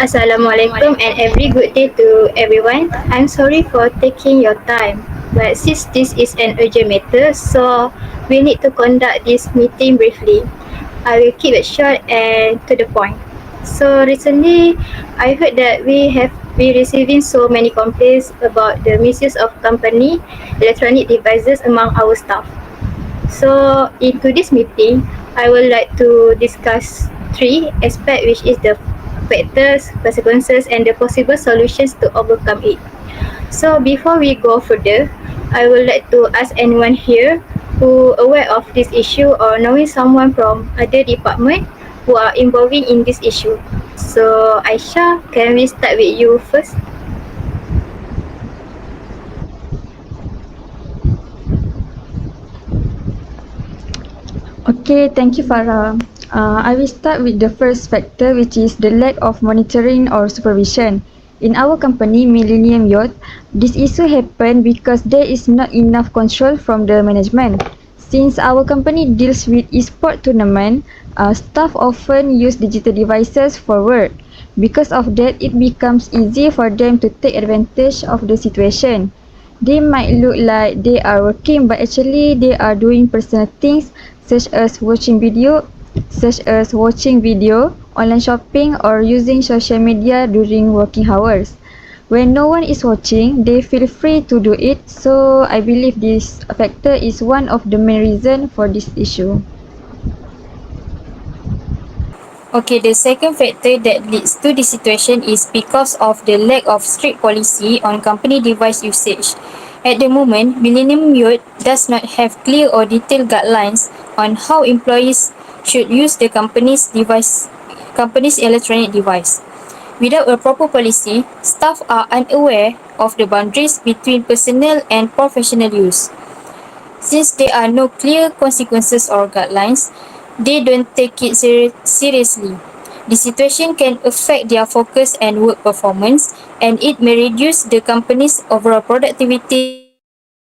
Assalamualaikum and every good day to everyone. I'm sorry for taking your time, but since this is an urgent matter, so we need to conduct this meeting briefly. I will keep it short and to the point. So recently, I heard that we have been receiving so many complaints about the misuse of company electronic devices among our staff. So in today's meeting, I would like to discuss three aspects, which is the factors, consequences, and the possible solutions to overcome it. So before we go further, I would like to ask anyone here who aware of this issue or knowing someone from other department who are involving in this issue. So Aisha, can we start with you first? Okay, thank you, Farah. I will start with the first factor, which is the lack of monitoring or supervision. In our company, Millennium Youth, this issue happened because there is not enough control from the management. Since our company deals with e-sport tournament, staff often use digital devices for work. Because of that, it becomes easy for them to take advantage of the situation. They might look like they are working, but actually they are doing personal things such as watching video, online shopping, or using social media during working hours. When no one is watching, they feel free to do it. So I believe this factor is one of the main reasons for this issue. Okay, the second factor that leads to this situation is because of the lack of strict policy on company device usage. At the moment, Millennium Youth does not have clear or detailed guidelines on how employees should use the company's electronic device. Without a proper policy, staff are unaware of the boundaries between personal and professional use. Since there are no clear consequences or guidelines, they don't take it seriously. The situation can affect their focus and work performance, and it may reduce the company's overall productivity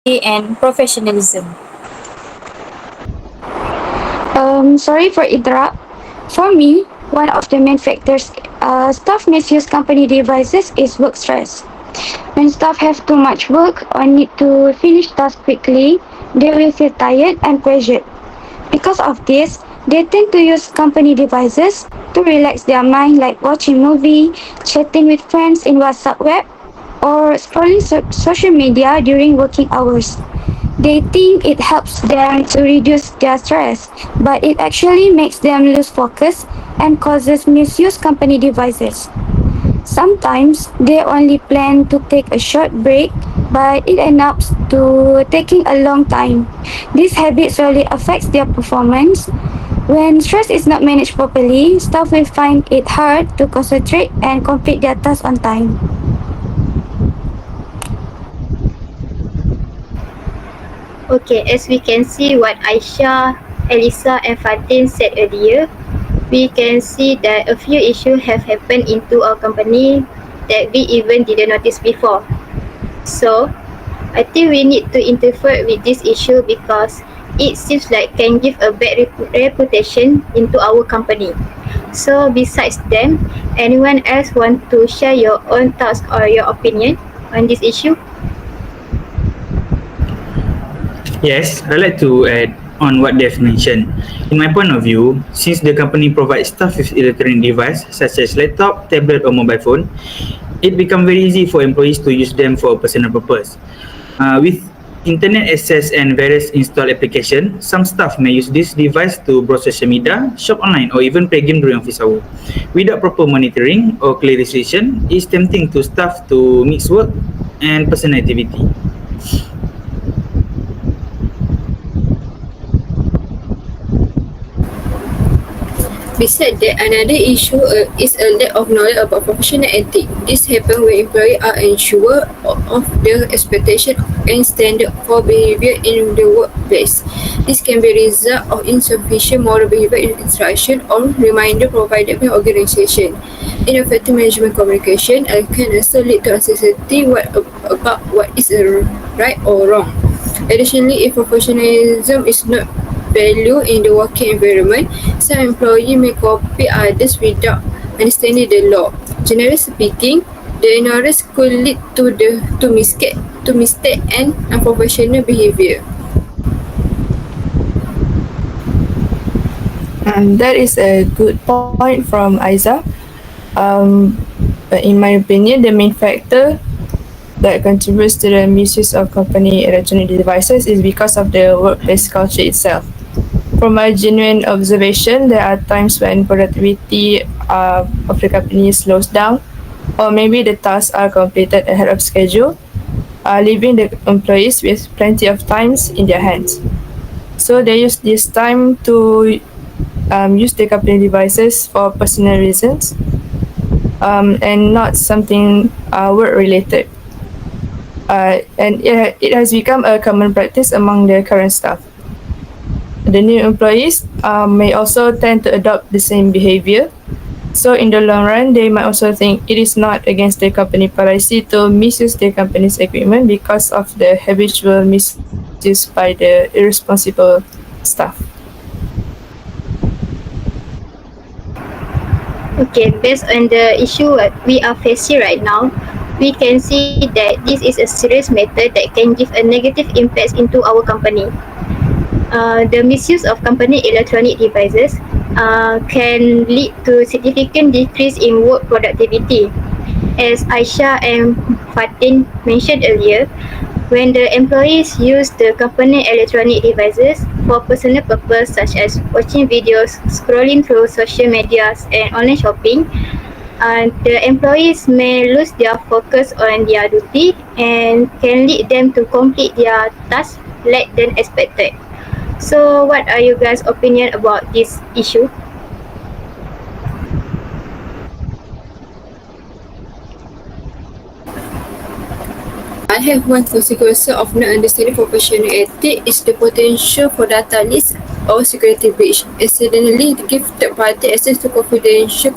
and professionalism. Sorry for interrupt. For me, one of the main factors staff misuse company devices is work stress. When staff have too much work or need to finish tasks quickly, they will feel tired and pressured. Because of this, they tend to use company devices to relax their mind, like watching movie, chatting with friends in WhatsApp web, or scrolling social media during working hours. They think it helps them to reduce their stress, but it actually makes them lose focus and causes misuse company devices. Sometimes they only plan to take a short break, but it ends up to taking a long time. This habit slowly affects their performance. When stress is not managed properly, staff will find it hard to concentrate and complete their tasks on time. Okay, as we can see what Aisha, Elisa and Fatin said earlier, we can see that a few issues have happened into our company that we even didn't notice before. So, I think we need to interfere with this issue because it seems like can give a bad reputation into our company. So, besides them, anyone else want to share your own thoughts or your opinion on this issue? Yes, I'd like to add on what they've mentioned. In my point of view, since the company provides staff with electronic device such as laptop, tablet or mobile phone, it becomes very easy for employees to use them for a personal purpose. With internet access and various installed applications, some staff may use this device to browse social media, shop online or even play game during office hours. Without proper monitoring or clear restriction, it's tempting to staff to mix work and personal activity. Besides that, another issue is a lack of knowledge about professional ethics. This happens when employees are unsure of the expectation and standard for behavior in the workplace. This can be a result of insufficient moral behavior instruction or reminder provided by organization. Ineffective management communication can also lead to uncertainty about what is right or wrong. Additionally, if professionalism is not valued in the working environment, some employees may copy others without understanding the law. Generally speaking, the ignorance could lead to mistake and unprofessional behavior. That is a good point from Aiza. But in my opinion, the main factor that contributes to the misuse of company electronic devices is because of the workplace culture itself. From my genuine observation, there are times when productivity of the company slows down, or maybe the tasks are completed ahead of schedule, leaving the employees with plenty of times in their hands. So they use this time to use the company devices for personal reasons and not something work related. And it has become a common practice among the current staff. The new employees may also tend to adopt the same behavior. So in the long run, they might also think it is not against the company policy to misuse the company's equipment because of the habitual misuse by the irresponsible staff. Okay, based on the issue we are facing right now, we can see that this is a serious matter that can give a negative impact into our company. The misuse of company electronic devices can lead to significant decrease in work productivity. As Aisha and Fatin mentioned earlier, when the employees use the company electronic devices for personal purpose such as watching videos, scrolling through social medias and online shopping, the employees may lose their focus on their duty and can lead them to complete their tasks late than expected. So, what are you guys' opinion about this issue? I have one consequence of not understanding professional ethics is the potential for data leaks or security breach. Accidentally give third party access to confidential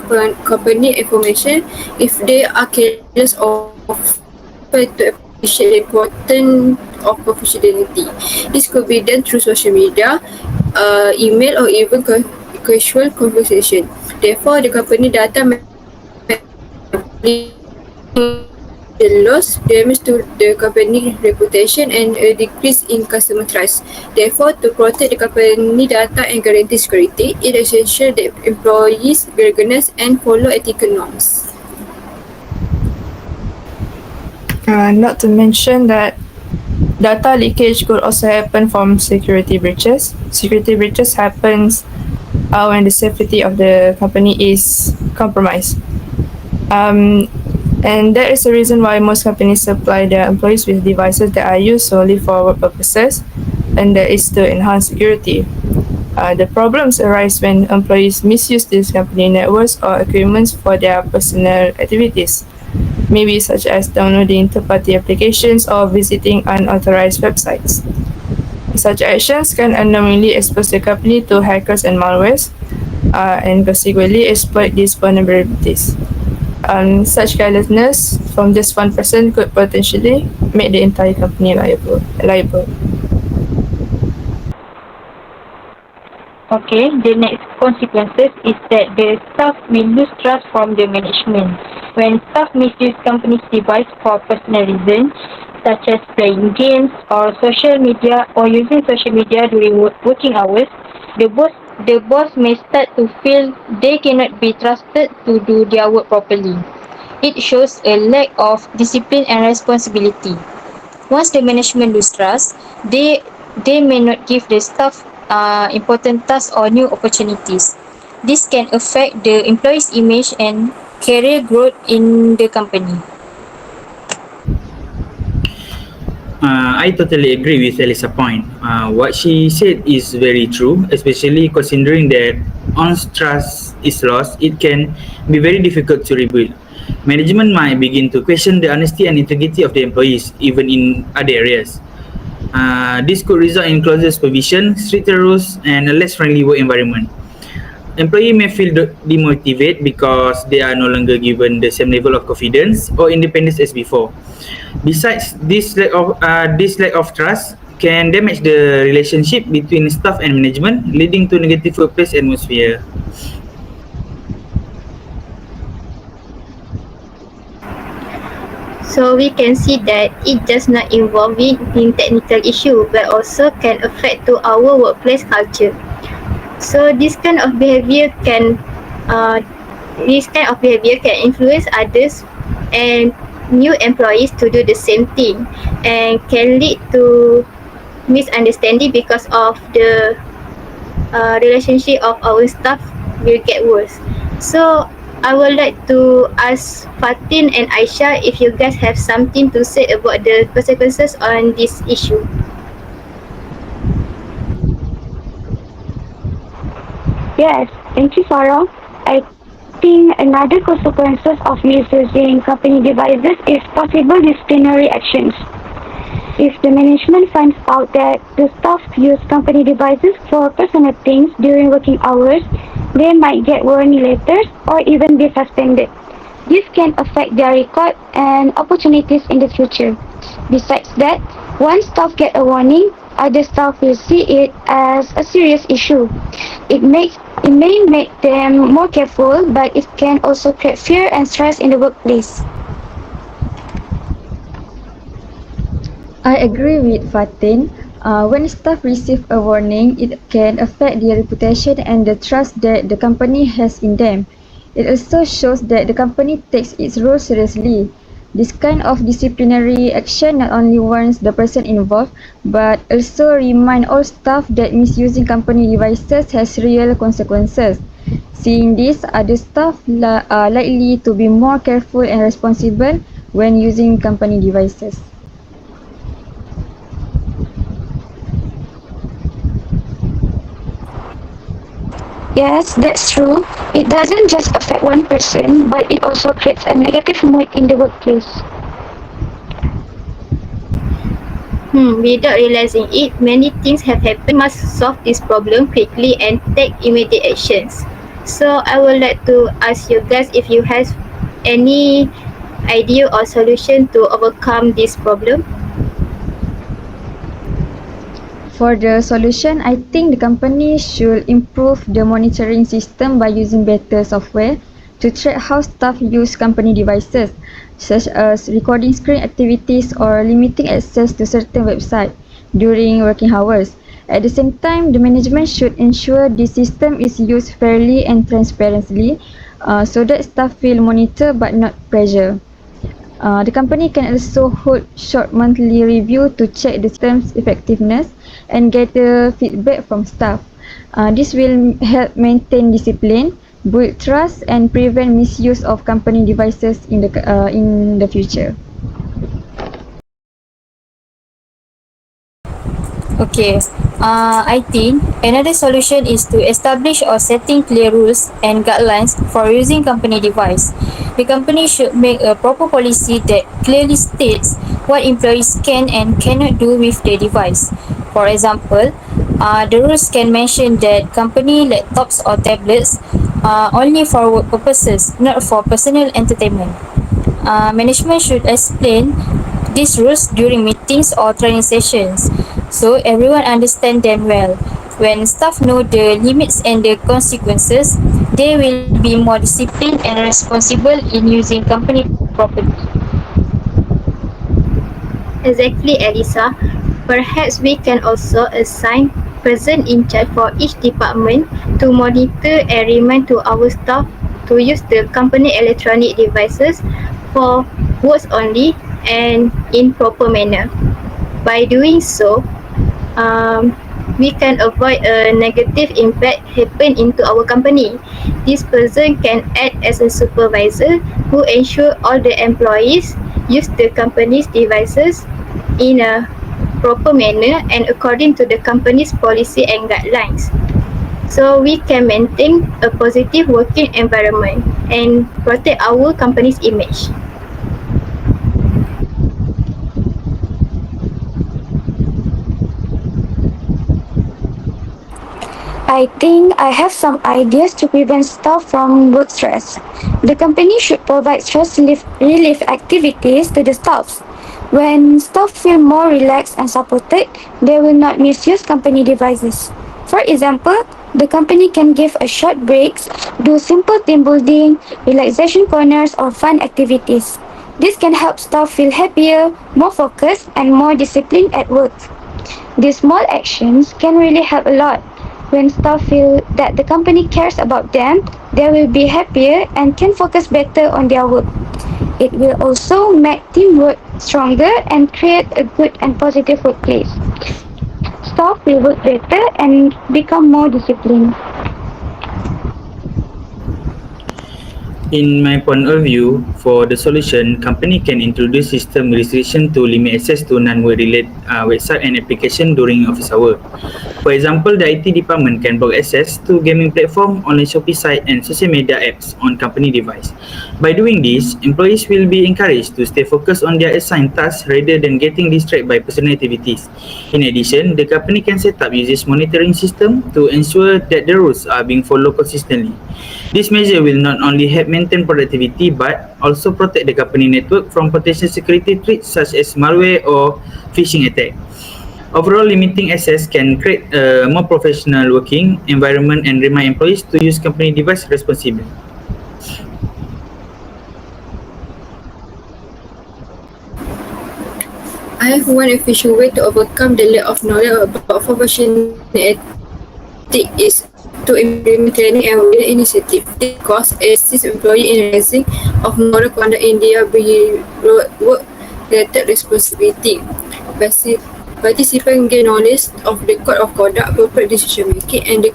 company information if they are careless or fail to appreciate the importance of confidentiality. This could be done through social media, email, or even casual conversation. Therefore, the company data might be the loss, damage to the company reputation and a decrease in customer trust. Therefore, to protect the company data and guarantee security, it is essential that employees recognize and follow ethical norms. Not to mention that data leakage could also happen from security breaches. Security breaches happens when the safety of the company is compromised. And that is the reason why most companies supply their employees with devices that are used solely for work purposes, and that is to enhance security. The problems arise when employees misuse these company networks or equipments for their personal activities, maybe such as downloading third-party applications or visiting unauthorized websites. Such actions can unknowingly expose the company to hackers and malwares, and consequently exploit these vulnerabilities. Such carelessness from just one person could potentially make the entire company liable. Okay, the next consequences is that the staff may lose trust from the management. When staff misuse company's device for personal reasons, such as playing games or social media or using social media during working hours, the boss may start to feel they cannot be trusted to do their work properly. It shows a lack of discipline and responsibility. Once the management lose trust, they may not give the staff important tasks or new opportunities. This can affect the employee's image and career growth in the company. I totally agree with Elisa's point. What she said is very true, especially considering that once trust is lost, it can be very difficult to rebuild. Management might begin to question the honesty and integrity of the employees, even in other areas. This could result in closer supervision, stricter rules, and a less friendly work environment. Employee may feel demotivated because they are no longer given the same level of confidence or independence as before. Besides, this lack of trust can damage the relationship between staff and management, leading to negative workplace atmosphere. So we can see that it does not involve in technical issue, but also can affect to our workplace culture. So uh, this kind of behavior can influence others and new employees to do the same thing, and can lead to misunderstanding because of the relationship of our staff will get worse. So I would like to ask Fatin and Aisha if you guys have something to say about the consequences on this issue. Yes, thank you, Sarah. I think another consequences of misusing company devices is possible disciplinary actions. If the management finds out that the staff use company devices for personal things during working hours, they might get warning letters or even be suspended. This can affect their record and opportunities in the future. Besides that, once staff get a warning, other staff will see it as a serious issue. It may make them more careful, but it can also create fear and stress in the workplace. I agree with Fatin. When staff receive a warning, it can affect their reputation and the trust that the company has in them. It also shows that the company takes its role seriously. This kind of disciplinary action not only warns the person involved, but also remind all staff that misusing company devices has real consequences. Seeing this, other staff are likely to be more careful and responsible when using company devices. Yes, that's true. It doesn't just affect one person, but it also creates a negative mood in the workplace. Without realizing it, many things have happened. We must solve this problem quickly and take immediate actions. So I would like to ask you guys if you have any idea or solution to overcome this problem. For the solution, I think the company should improve the monitoring system by using better software to track how staff use company devices, such as recording screen activities or limiting access to certain websites during working hours. At the same time, the management should ensure the system is used fairly and transparently, so that staff feel monitored but not pressured. The company can also hold short monthly review to check the system's effectiveness and gather feedback from staff. This will help maintain discipline, build trust, and prevent misuse of company devices in the future. Okay, I think another solution is to establish or setting clear rules and guidelines for using company device. The company should make a proper policy that clearly states what employees can and cannot do with the device. For example, the rules can mention that company laptops or tablets are only for work purposes, not for personal entertainment. Management should explain these rules during meetings or training sessions so everyone understands them well. When staff know the limits and the consequences, they will be more disciplined and responsible in using company properly. Exactly, Elisa. Perhaps we can also assign person in charge for each department to monitor and remind to our staff to use the company electronic devices for works only and in proper manner. By doing so, um, we can avoid a negative impact happen into our company. This person can act as a supervisor who ensure all the employees use the company's devices in a proper manner and according to the company's policy and guidelines. So we can maintain a positive working environment and protect our company's image. I think I have some ideas to prevent staff from work stress. The company should provide stress relief activities to the staff. When staff feel more relaxed and supported, they will not misuse company devices. For example, the company can give a short breaks, do simple team building, relaxation corners, or fun activities. This can help staff feel happier, more focused, and more disciplined at work. These small actions can really help a lot. When staff feel that the company cares about them, they will be happier and can focus better on their work. It will also make teamwork stronger and create a good and positive workplace. Staff will work better and become more disciplined. In my point of view, for the solution, company can introduce system restriction to limit access to non-work related website and application during office hour. For example, the IT department can block access to gaming platform, online shopping site and social media apps on company device. By doing this, employees will be encouraged to stay focused on their assigned tasks rather than getting distracted by personal activities. In addition, the company can set up users monitoring system to ensure that the rules are being followed consistently. This measure will not only help maintain productivity but also protect the company network from potential security threats such as malware or phishing attack. Overall, limiting access can create a more professional working environment and remind employees to use company device responsibly. I have one efficient way to overcome the lack of knowledge about professional ethics is to implement training and awareness initiative. This course assists employees in raising of moral conduct in their work-related responsibility. Participants gain knowledge of the code of conduct, appropriate decision making, and the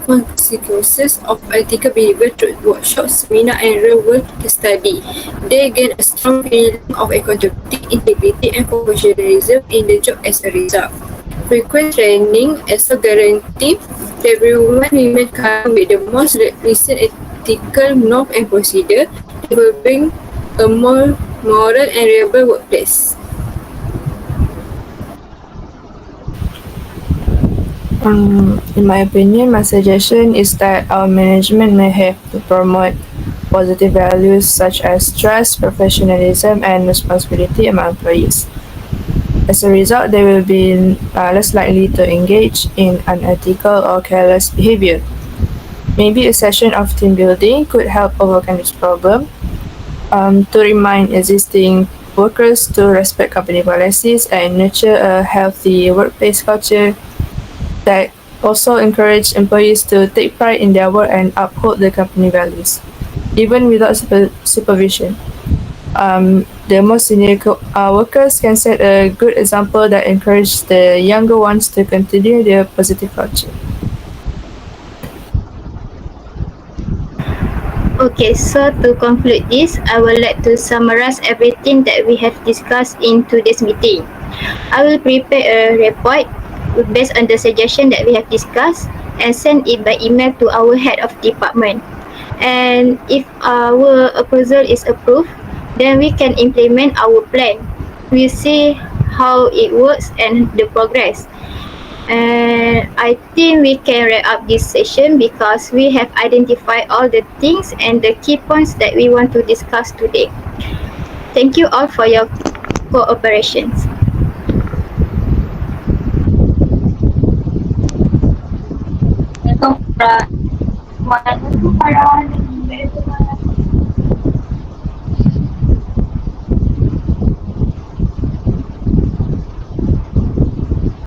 consequences of ethical behavior through workshops, seminars, and real-world case study. They gain a strong feeling of accountability, integrity, and professionalism in the job as a result. Frequent training also guarantee that everyone remain current with the most recent ethical norms and procedure, developing a more moral and reliable workplace. In my opinion, my suggestion is that our management may have to promote positive values such as trust, professionalism, and responsibility among employees. As a result, they will be less likely to engage in unethical or careless behavior. Maybe a session of team building could help overcome this problem to remind existing workers to respect company policies and nurture a healthy workplace culture that also encourage employees to take pride in their work and uphold the company values, even without supervision. The most senior workers can set a good example that encourages the younger ones to continue their positive culture. Okay, so to conclude this, I would like to summarize everything that we have discussed in today's meeting. I will prepare a report based on the suggestion that we have discussed and send it by email to our head of department. And if our proposal is approved, then we can implement our plan. We'll see how it works and the progress. And I think we can wrap up this session because we have identified all the things and the key points that we want to discuss today. Thank you all for your cooperations. Ito para